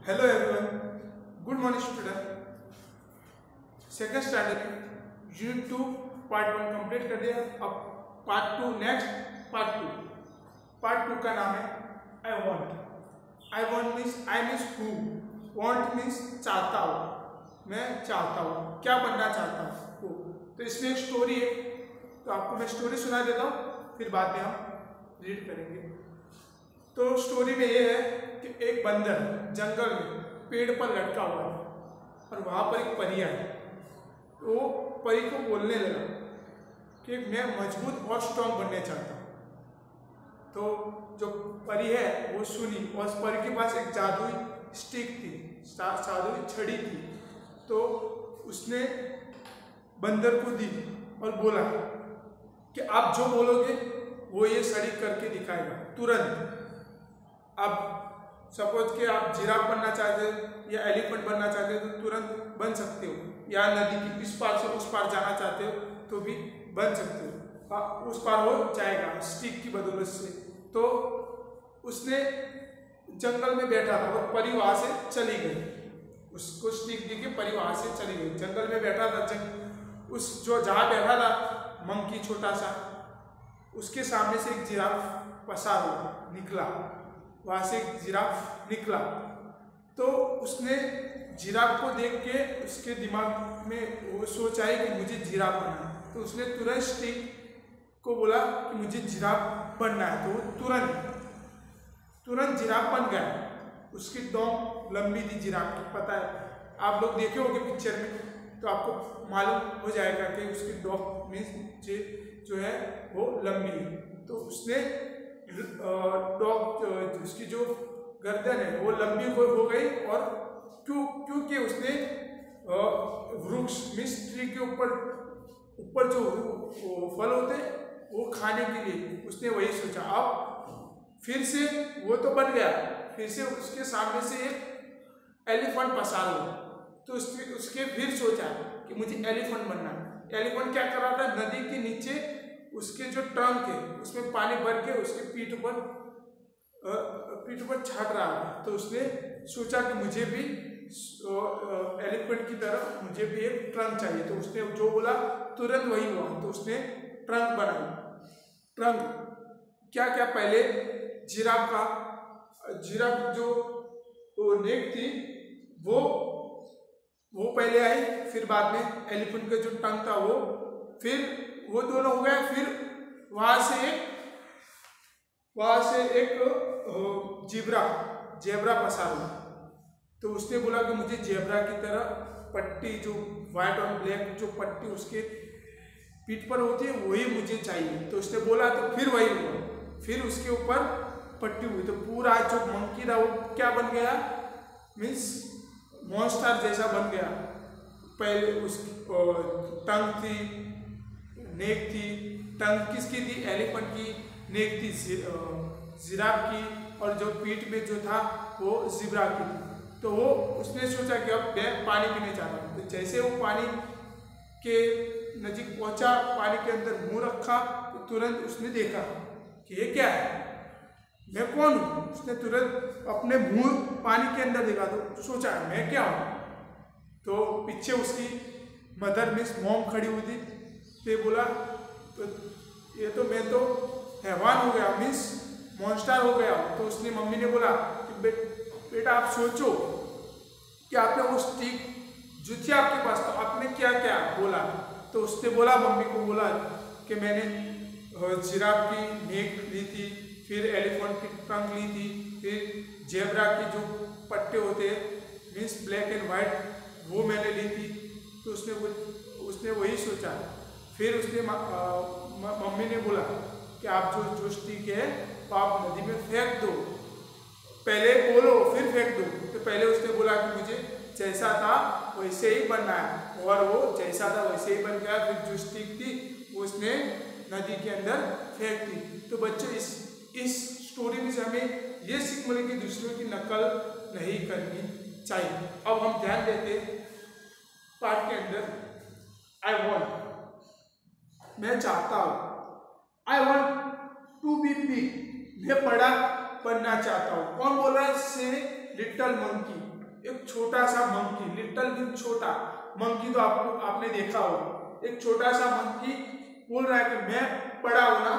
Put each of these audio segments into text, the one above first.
Hello everyone, good morning student. Second standard unit 2 part 1 complete कर दिया। अब part 2 next part 2 का नाम है I want. I want means I means who, want means चाहता हूँ, मैं चाहता हूँ, क्या बनना चाहता हूँ। तो इसमें एक स्टोरी है, तो आपको मैं स्टोरी सुना देता हूँ, फिर बाद में हम रीड करेंगे। तो स्टोरी में ये है कि एक बंदर जंगल में पेड़ पर लटका हुआ है और वहाँ पर एक परी आई। तो वो परी को बोलने लगा कि मैं मजबूत और स्ट्रांग बनना चाहता हूँ। तो जो परी है वो सुनी और उस परी के पास एक जादुई स्टिक थी, जादुई छड़ी थी। तो उसने बंदर को दी और बोला कि आप जो बोलोगे वो ये छड़ी करके दिखाएगा तुरंत। अब सपोज कि आप जिराफ बनना चाहते हो या एलिफेंट बनना चाहते हो तो तुरंत बन सकते हो, या नदी की इस पार से उस पार जाना चाहते हो तो भी बन सकते हो, उस पार हो जाएगा स्टिक की बदौलत से। तो उसने जंगल में बैठा था और परी वहाँ से चली गई, उसको स्टिक दी के परी वहाँ से चली गई। जंगल में बैठा था, उस जो जहाँ बैठा था मंकी छोटा सा, उसके सामने से एक जिराफ पसार हुआ निकला, वहाँ से एक जिराफ निकला। तो उसने जिराफ को देख के उसके दिमाग में वो सोच आई कि मुझे जिराफ बनना है। तो उसने तुरंत स्टिक को बोला कि मुझे जिराफ बनना है। तो वो तुरंत जिराफ बन गया। उसकी डोंक लंबी थी जिराफ की, पता है, आप लोग देखे होंगे पिक्चर में तो आपको मालूम हो जाएगा कि उसकी डोंक में जो है वो लंबी है। तो उसने डॉग उसकी जो गर्दन है वो लंबी हो गई, और क्योंकि उसने वृक्ष मिस ट्री के ऊपर जो फल होते वो खाने के लिए उसने वही सोचा। अब फिर से वो तो बन गया, फिर से उसके सामने से एक एलिफेंट पसार हुआ। तो उसके फिर सोचा कि मुझे एलिफेंट बनना है। एलिफेंट क्या कर रहा था, नदी के नीचे उसके जो ट्रंक है उसमें पानी भर के उसके पीठ पर छाट रहा है। तो उसने सोचा कि मुझे भी एलिफेंट की तरह मुझे भी एक ट्रंक चाहिए। तो उसने जो बोला तुरंत वही हुआ। तो उसने ट्रंक बनाया। ट्रंक क्या क्या, पहले जिराफ जो नेक थी वो पहले आई, फिर बाद में एलिफेंट का जो ट्रंक था फिर वो दोनों हो गया। फिर वहां से एक जेब्रा पसार हुआ। तो उसने बोला कि मुझे जेब्रा की तरह पट्टी, जो व्हाइट और ब्लैक जो पट्टी उसके पीठ पर होती है वही मुझे चाहिए। तो उसने बोला, तो फिर वही हुआ, फिर उसके ऊपर पट्टी हुई। तो पूरा जो मंकी था वो क्या बन गया, मीन्स मॉन्स्टर जैसा बन गया। पहले उसकी टंग थी, नेक थी, टंग किसकी थी, एलिफेंट की, नेक थी जिराफ की, और जो पीठ में जो था वो ज़ेब्रा की थी। तो वो उसने सोचा कि अब मैं पानी पीने जा रहा हूँ। तो जैसे वो पानी के नजीक पहुंचा, पानी के अंदर मुंह रखा, तो तुरंत उसने देखा कि ये क्या है, मैं कौन हूँ। उसने तुरंत अपने मुंह पानी के अंदर देखा तो सोचा मैं क्या हूँ। तो पीछे उसकी मदर मिस मॉम खड़ी हुई थी। तो बोला, तो ये तो मैं तो हैवान हो गया, मीन्स मॉन्स्टर हो गया। तो उसने मम्मी ने बोला कि बेटा आप सोचो कि आपने वो स्टिक जो थी आपके पास, तो आपने क्या क्या बोला। तो उसने बोला, मम्मी को बोला कि मैंने जिराफ की नेक ली थी, फिर एलिफेंट की टंग ली थी, फिर जेब्रा की जो पट्टे होते हैं मीन्स ब्लैक एंड वाइट वो मैंने ली थी। तो उसने वही सोचा। फिर उसने मम्मी ने बोला कि आप जो स्टिक है तो आप नदी में फेंक दो, पहले बोलो फिर फेंक दो। तो पहले उसने बोला कि मुझे जैसा था वैसे ही बनना है, और वो जैसा था वैसे ही बन गया। फिर जो स्टिक थी वो उसने नदी के अंदर फेंक दी। तो बच्चों इस स्टोरी में से हमें ये सीख मिली कि दूसरों की नकल नहीं करनी चाहिए। अब हम ध्यान देते पार्ट के अंदर, आई वॉन्ट, मैं चाहता हूँ। I want to be big, मैं बड़ा बनना चाहता हूँ। कौन बोल रहा है, से लिटिल मंकी। एक छोटा सा मंकी, लिटिल मीन छोटा, मंकी तो आपने देखा होगा। एक छोटा सा मंकी बोल रहा है कि मैं बड़ा होना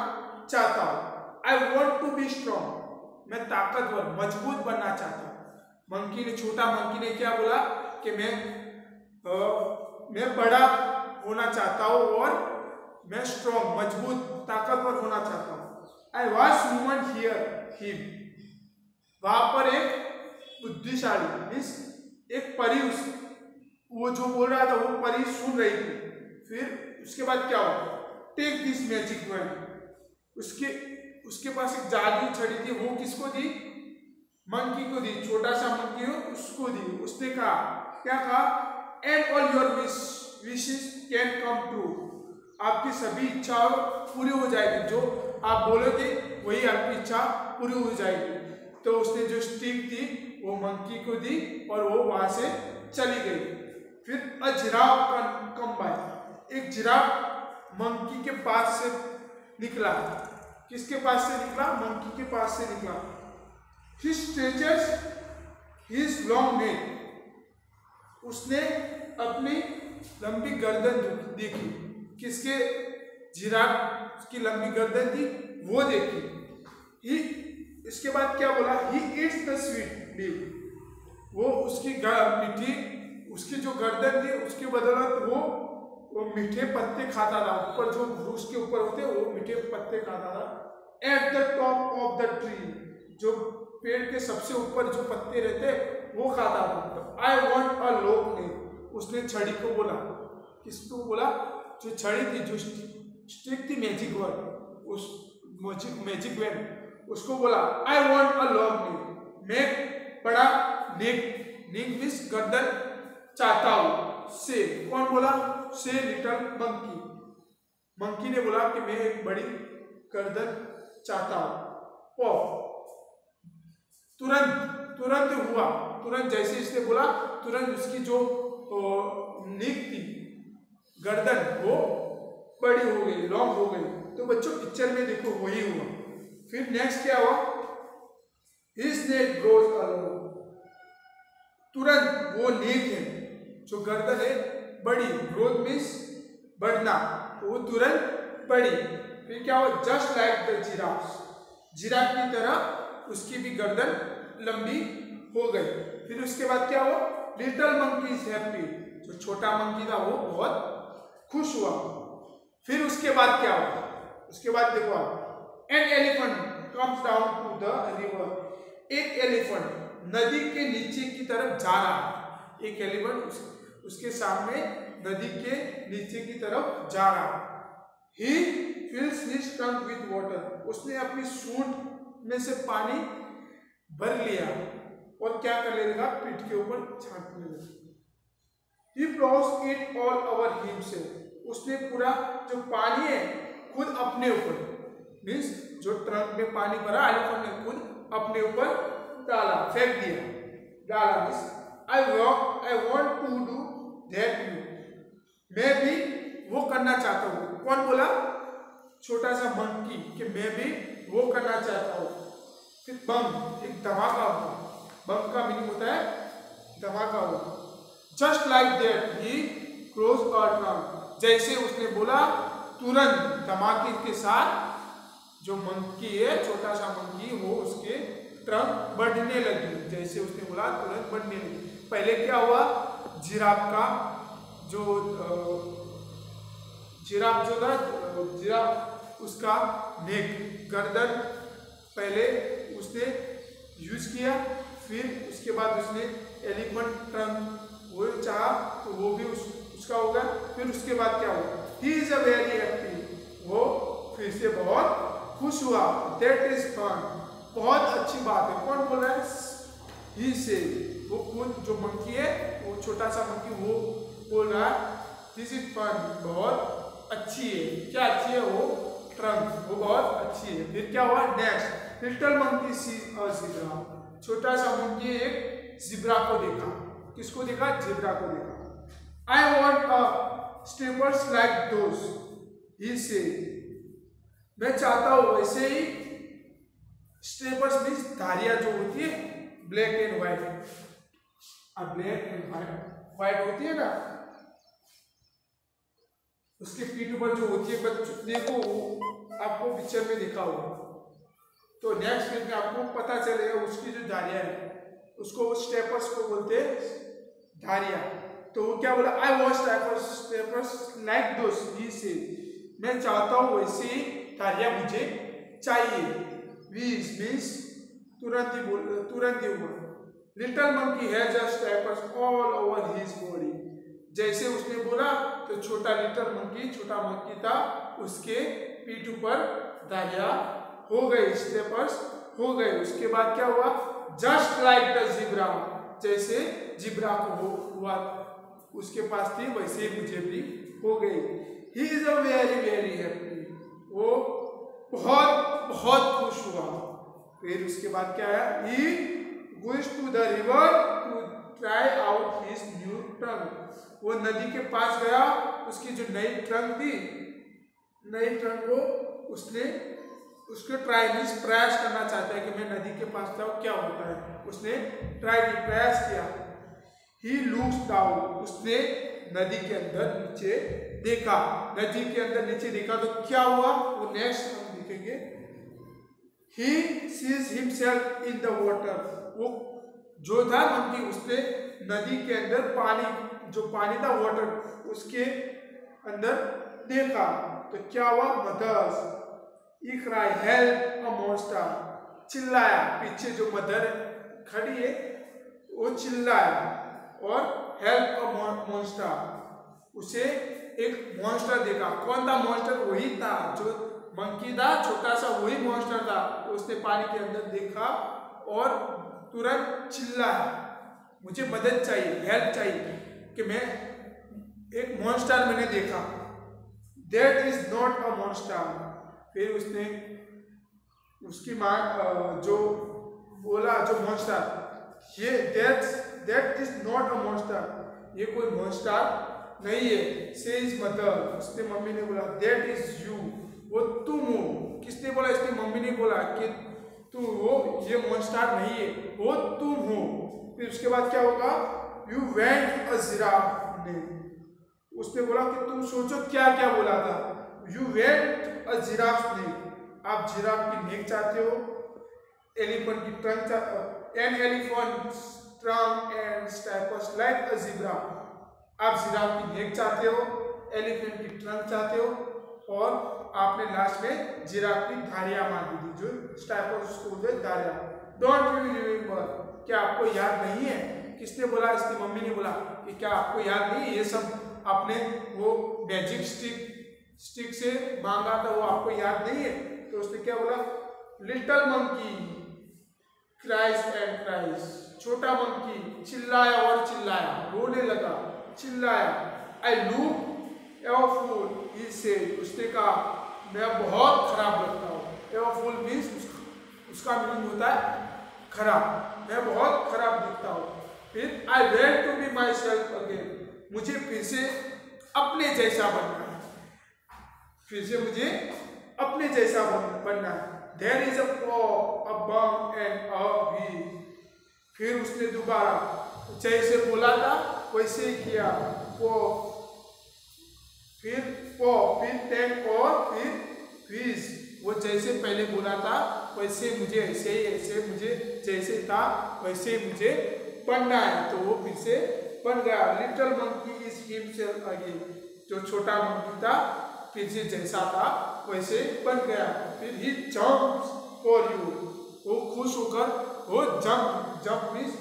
चाहता हूँ। I want to be strong, मैं ताकतवर मजबूत बनना चाहता हूँ। मंकी ने, छोटा मंकी ने क्या बोला कि मैं बड़ा होना चाहता हूँ और मैं स्ट्रॉन्ग, मजबूत, ताकतवर होना चाहता हूँ। I watch woman hear him, वहां पर एक बुद्धिशाली मीन्स एक परी, वो जो बोल रहा था वो परी सुन रही थी। फिर उसके बाद क्या हुआ, टेक दिस मैजिक वैन, उसके पास एक जादू छड़ी थी, वो किसको दी, मंकी को दी, छोटा सा मंकी हो उसको दी। उसने कहा, क्या कहा, and all your wishes can come true, आपकी सभी इच्छाओं पूरी हो जाएगी, जो आप बोलोगे वही आपकी इच्छा पूरी हो जाएगी। तो उसने जो स्टिक थी वो मंकी को दी और वो वहां से चली गई। फिर अ जिराफ कम बाय, एक जिराफ मंकी के पास से निकला। किसके पास से निकला, मंकी के पास से निकला। He stretches his long neck, उसने अपनी लंबी गर्दन देखी। किसके, जिराफ की लंबी गर्दन थी वो देखी। इसके बाद क्या बोला, he eats the sweet leaf, वो उसकी मीठी, उसकी जो गर्दन थी उसके बदौलत वो मीठे पत्ते खाता था। ऊपर जो उसके ऊपर होते वो मीठे पत्ते खाता था। At the top of the tree, जो पेड़ के सबसे ऊपर जो पत्ते रहते वो खाता था। आई वॉन्ट अ लॉन्ग नेक, उसने छड़ी को बोला, किसको बोला, जो छड़ी थी, जो स्टिक थी, मैजिक वर्ड, उस मैजिक वैन, उसको बोला I want a long neck, मैं बड़ा नेक मीन्स गर्दन चाहता हूँ। से कौन बोला, से लिटिल मंकी, मंकी ने बोला कि मैं एक बड़ी गर्दन चाहता हूँ। तुरंत हुआ, तुरंत जैसे इसने बोला तुरंत उसकी जो नीक थी गर्दन वो बड़ी हो गई, लॉन्ग हो गई। तो बच्चों पिक्चर में देखो वही हुआ। फिर नेक्स्ट क्या हुआ, His neck grows along, तुरंत वो नेक है, जो गर्दन है बड़ी, ग्रोथ मीन्स बढ़ना, तो वो तुरंत बड़ी। फिर क्या हुआ, just like the giraffe, giraffe की तरह उसकी भी गर्दन लंबी हो गई। फिर उसके बाद क्या हुआ, लिटिल मंकी इज हैप्पी, जो छोटा मंकी था वो बहुत खुश हुआ। फिर उसके बाद क्या हुआ, उसके बाद देखो आप, an elephant comes down to the river, एक एलिफेंट नदी के नीचे की तरफ जा रहा है। एक एलिफेंट उसके सामने नदी के नीचे की तरफ जा रहा है। He fills his trunk with water, उसने अपनी सूंड में से पानी भर लिया और क्या कर लेगा, पीठ के ऊपर छांटने लगा। He pours it all over himself, उसने पूरा जो पानी है खुद अपने ऊपर, मीन्स जो ट्रंक में पानी भरा एलिफेंट ने खुद अपने ऊपर डाला, फेंक दिया, डाला। Means I want to do that you, मैं भी वो करना चाहता हूँ। कौन बोला, छोटा सा मंकी, कि मैं भी वो करना चाहता हूँ। फिर बम, एक धमाका हुआ, बम का मीनिंग होता है धमाका हुआ। Just like that he close a trunk, जैसे उसने बोला तुरंत धमाके के साथ जो मंकी है, छोटा सा मंकी, वो उसके ट्रंक बढ़ने लगी। जैसे उसने बोला तुरंत बढ़ने लगी। पहले क्या हुआ, जिराफ का जो जिराफ जो था, जिराफ उसका नेक, गर्दन पहले उसने यूज किया, फिर उसके बाद उसने एलिफेंट ट्रंक वो चाहा तो वो भी उसका होगा। फिर उसके बाद क्या हुआ, ही इज अ वेरी हैप्पी, वो फिर से बहुत खुश हुआ। दैट इज फन, बहुत अच्छी बात है। कौन बोल रहा है, ही से, वो खुद जो मंकी है, वो छोटा सा मंकी, वो बोल रहा है दिस इज फन, बहुत अच्छी है। क्या अच्छी है, वो ट्रंक, वो बहुत अच्छी है। फिर क्या हुआ, next, little monkey sees a zebra, छोटा सा मंकी एक ज़ेब्रा को देखा। किसको देखा, ज़ेब्रा को देखा। I want a stripes like those, he say, मैं चाहता हूं वैसे ही, स्टेपर्स मीन्स धारियां जो होती है black and white, black and white होती है ना, उसके पीठ पर जो होती है बच्चों देखो, आपको पिक्चर में दिखा होगा। तो नेक्स्ट पेज में आपको पता चलेगा उसकी जो धारियां है उसको स्टेपर्स को बोलते हैं धारियां। तो वो क्या बोला, I want stripes like those, he say मैं चाहता हूँ वैसी धारियां मुझे चाहिए। वीज मीन्स तुरंत ही हुआ। Little monkey has steppers all over his body, जैसे उसने बोला तो छोटा मंकी था, उसके पीठ पर धारियां हो गई, स्टेपर्स हो गए। उसके बाद क्या हुआ, जस्ट लाइक द जिब्रा, जैसे जिब्रा को हुआ उसके पास थी वैसे मुझे भी हो गई। He is a very very happy, वो बहुत खुश हुआ। फिर उसके बाद क्या है, he goes to the river to try out his new tongue, वो नदी के पास गया, उसकी जो नई टंग थी, नई टंग को उसके ट्राई मीन्स प्रयास करना चाहता है कि मैं नदी के पास जाऊँ क्या होता है, उसने प्रयास किया। ही लुक्स डाउन, उसने नदी के अंदर नीचे देखा, नदी के अंदर नीचे देखा तो क्या हुआ वो नेक्स्ट हम देखेंगे। He sees himself in the water, वो जो था मंकी उसने नदी के अंदर पानी था वाटर, उसके अंदर देखा तो क्या हुआ, mothers he cry help a monster, चिल्लाया, पीछे जो मदर खड़ी है वो चिल्लाया और हेल्प अ मॉन्स्टर, उसे एक मॉन्स्टर देखा। कौन था मॉन्स्टर, वही था जो मंकी था छोटा सा, वही मॉन्स्टर था। उसने पानी के अंदर देखा और तुरंत चिल्लाया, मुझे मदद चाहिए, हेल्प चाहिए, कि मैं एक मॉन्स्टर मैंने देखा। That is not a monster, फिर उसने उसकी माँ जो बोला, जो मॉन्स्टर, ये that is not a monster, ये कोई मॉन्स्टर नहीं है। सेज मदर, उसने मम्मी ने बोला, दैट इज यू, वो तुम हो। किसने बोला, इसने मम्मी ने बोला कि तू हो, ये मॉन्स्टर नहीं है, वो तुम हो। फिर उसके बाद क्या होगा, यू वेंट अ जिराफ ने, उसने बोला कि तुम सोचो क्या क्या बोला था, यू वेंट अ जिराफ ने, आप जिराफ की नेक चाहते हो, एलिफेंट की trunk, an elephant trunk and steppers like a zebra, आप जिराफ की नेक चाहते हो, एलिफेंट की ट्रंक चाहते हो, और आपने लास्ट में जिराफ की धारियां मांगी थी, जो स्टेपर्स उसको बोलते हैं धारियां। डोंट यू रिमेंबर, क्या आपको याद नहीं है? किसने बोला, इसकी मम्मी ने बोला कि क्या आपको याद नहीं है, ये सब आपने वो मैजिक स्टिक से मांगा था, वो आपको याद नहीं है? तो उसने क्या बोला, little monkey cries and cries, छोटा मंकी चिल्लाया और चिल्लाया, रोने लगा, चिल्लाया। आई लुक एवरफुल, ही सेड, उसने कहा मैं बहुत खराब लगता हूँ। एवरफुल मीन्स उसका मीनिंग होता है खराब, मैं बहुत खराब दिखता हूँ। फिर I went to be myself again, मुझे फिर से अपने जैसा बनना है, फिर से मुझे अपने जैसा बनना है। There is a pop, a bomb and a wheel, फिर उसने दोबारा जैसे बोला था वैसे ही किया, पॉप, फिर पॉप, फिर टैंक और फिर व्हील्स, वो जैसे पहले बोला था वैसे मुझे ऐसे मुझे जैसे था वैसे मुझे बनना है, तो वो फिर से बन गया। Little monkey is himself again, जो छोटा मंकी था फिर से जैसा था वैसे बन गया। फिर ही जंप्स फॉर यू, वो खुश होकर वो जंप मीन्स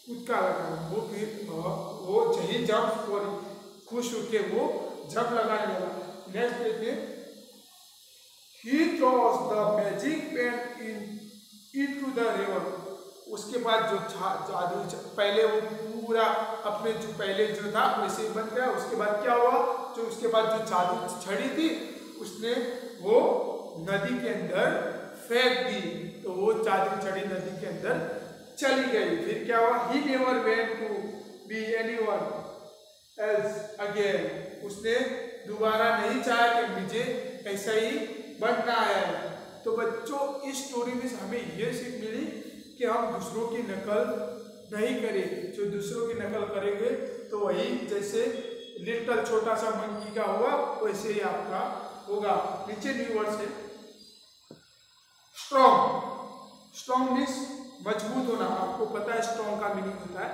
कूदका लगा, वो फिर वो ही जंप फॉर, खुश होके वो जंप लगाने लगा। नेक्स्ट पेज में, he throws the magic pen into the river, उसके बाद जो जादू पहले वो पूरा अपने जो पहले जो था वैसे ही बन गया। उसके बाद क्या हुआ, जो उसके बाद जो जादू छड़ी थी उसने वो नदी के अंदर फेंक दी, तो वो जादू छड़ी नदी के अंदर चली गई। फिर क्या हुआ, he never went to be anyone else again, उसने दोबारा नहीं चाहा कि मुझे ऐसा ही बनना है। तो बच्चों इस स्टोरी में हमें ये सीख मिली कि हम दूसरों की नकल नहीं करे, जो दूसरों की नकल करेंगे तो वही जैसे लिटिल छोटा सा मंकी का हुआ वैसे ही आपका होगा। नीचे न्यू वर्ड्स है स्ट्रॉन्ग। स्ट्रॉन्ग मीन्स मजबूत होना, आपको पता है स्ट्रॉन्ग का मीनिंग होता है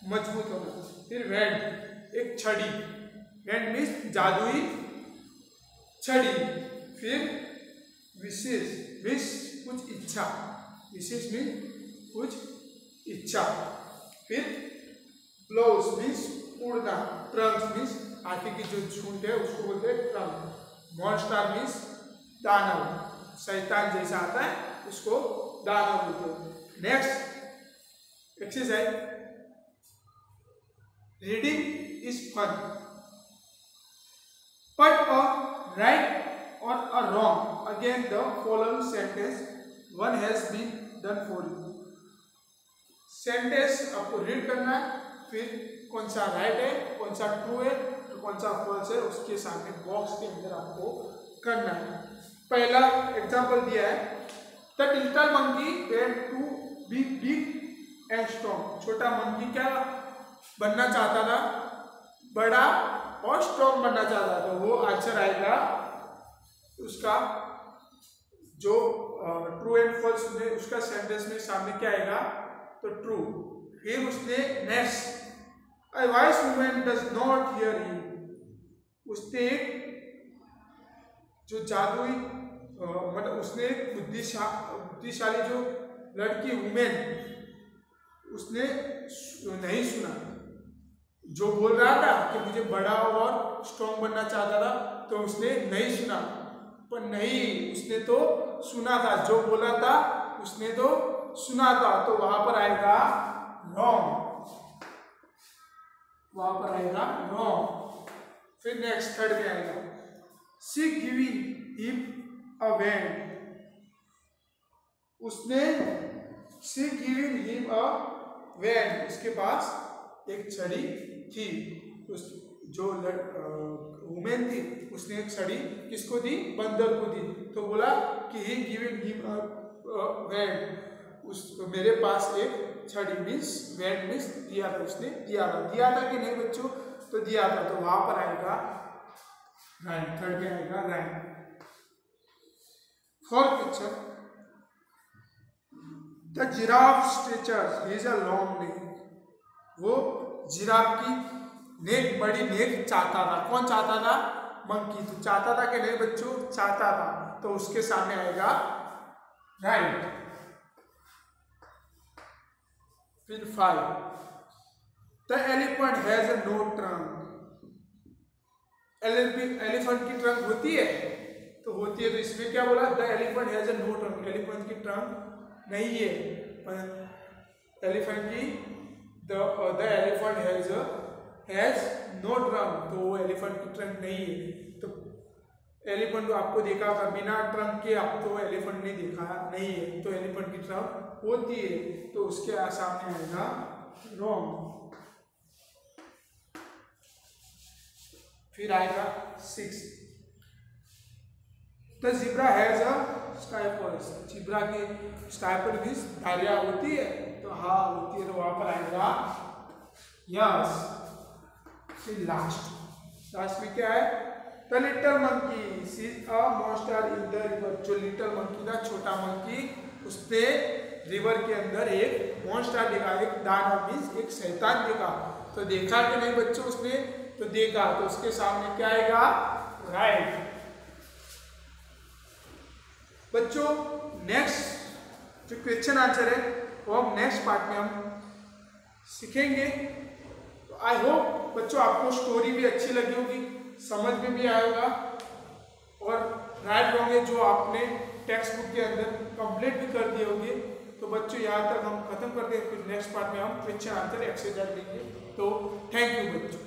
मजबूत होना। फिर वेंड एक छड़ी, वेंड मीन्स जादुई छड़ी। फिर विशेष मीन्स कुछ इच्छा, विशेष मीन्स कुछ इच्छा। फिर ब्लोज मीन्स उड़ना, ट्रंक मीन्स आगे की जो झुंड है उसको बोलते हैं ट्रंक। मॉन्स्टर मीन्स दानव, शैतान जैसा आता है उसको दानव बोलते हैं। Next exercise, reading is fun, put a right और a wrong again the following sentence, one has been done for you. Sentence आपको रीड करना है, फिर कौन सा राइट है, कौन सा ट्रू है, तो कौन सा फॉल्स है, उसके सामने बॉक्स के अंदर आपको करना है। पहला एग्जांपल दिया है, the little monkey went to be big and strong. छोटा मंकी क्या बनना चाहता था, बड़ा और स्ट्रॉन्ग बनना चाहता था। वो आंसर आएगा उसका जो ट्रू एंड फॉल्स में उसका सेंटेंस में सामने क्या आएगा, तो ट्रू। फिर उसने next, A wise woman does not hear him, उसने जो जादुई मतलब उसने बुद्धिशाली जो लड़की वुमेन उसने नहीं सुना, जो बोल रहा था कि मुझे बड़ा और स्ट्रॉन्ग बनना चाहता था, तो उसने नहीं सुना। पर नहीं, उसने तो सुना था, जो बोला था उसने तो सुना था, तो वहां पर आएगा रॉन्ग, वहां पर आएगा रॉन्ग। फिर नेक्स्ट थर्ड में आएगा, she giving him a wand, उसने she giving him a wand, उसके पास एक छड़ी थी। उस जो वुमेन थी उसने एक छड़ी किसको दी, बंदर को दी। तो बोला कि he giving him a wand, उस मेरे पास एक छड़ी मीन्स वैंड मीन्स दिया था, उसने दिया था कि नहीं बच्चों, तो दिया था, तो वहां पर आएगा राइट, थर्ड में आएगा right. Fourth picture, the giraffe stretchers his a long neck, वो जिराफ की नेक, बड़ी नेक चाहता था। कौन चाहता था, मंकी। तो चाहता था कि नहीं बच्चों, चाहता था, तो उसके सामने आएगा राइट। फिर 5, the elephant has no trunk, elephant की ट्रंक होती है, तो होती है, तो इसमें क्या बोला, the elephant has no trunk, elephant की ट्रंक नहीं है, एलिफेंट की the elephant has no trunk, तो वो एलिफेंट की ट्रंक नहीं है। तो एलिफेंट आपको देखा होगा, बिना ट्रंक के आप तो एलिफेंट नहीं देखा नहीं है, तो एलिफेंट की ट्रंक होती है, तो उसके सामने आएगा रॉन्ग। फिर आएगा 6, द ज़ेब्रा हैज अ स्काइपर्स, ज़ेब्रा की स्काइपर मीन्स धारियां होती है, तो हाँ होती है, तो वहां पर आएगा यस। फिर लास्ट में क्या है, the little monkey sees a monster in the river, जो लिटिल मंकी था, छोटा मंकी, उसने रिवर के अंदर एक मॉन्स्टर देखा, एक दानव मीन्स एक शैतान देखा। तो देखा कि नहीं बच्चों उसने, तो देखा, तो उसके सामने क्या आएगा राइट। बच्चों नेक्स्ट जो क्वेश्चन आंसर है वो हम नेक्स्ट पार्ट में हम सीखेंगे। तो आई होप बच्चों आपको स्टोरी भी अच्छी लगी होगी, समझ में भी आया होगा, और राइट रॉन्ग जो आपने टेक्स्ट बुक के अंदर कंप्लीट भी कर दिए होंगे। तो बच्चों यहाँ तक हम खत्म करते हैं, फिर नेक्स्ट पार्ट में हम क्वेश्चन आंसर एक्सरसाइज देंगे। तो थैंक यू बच्चों।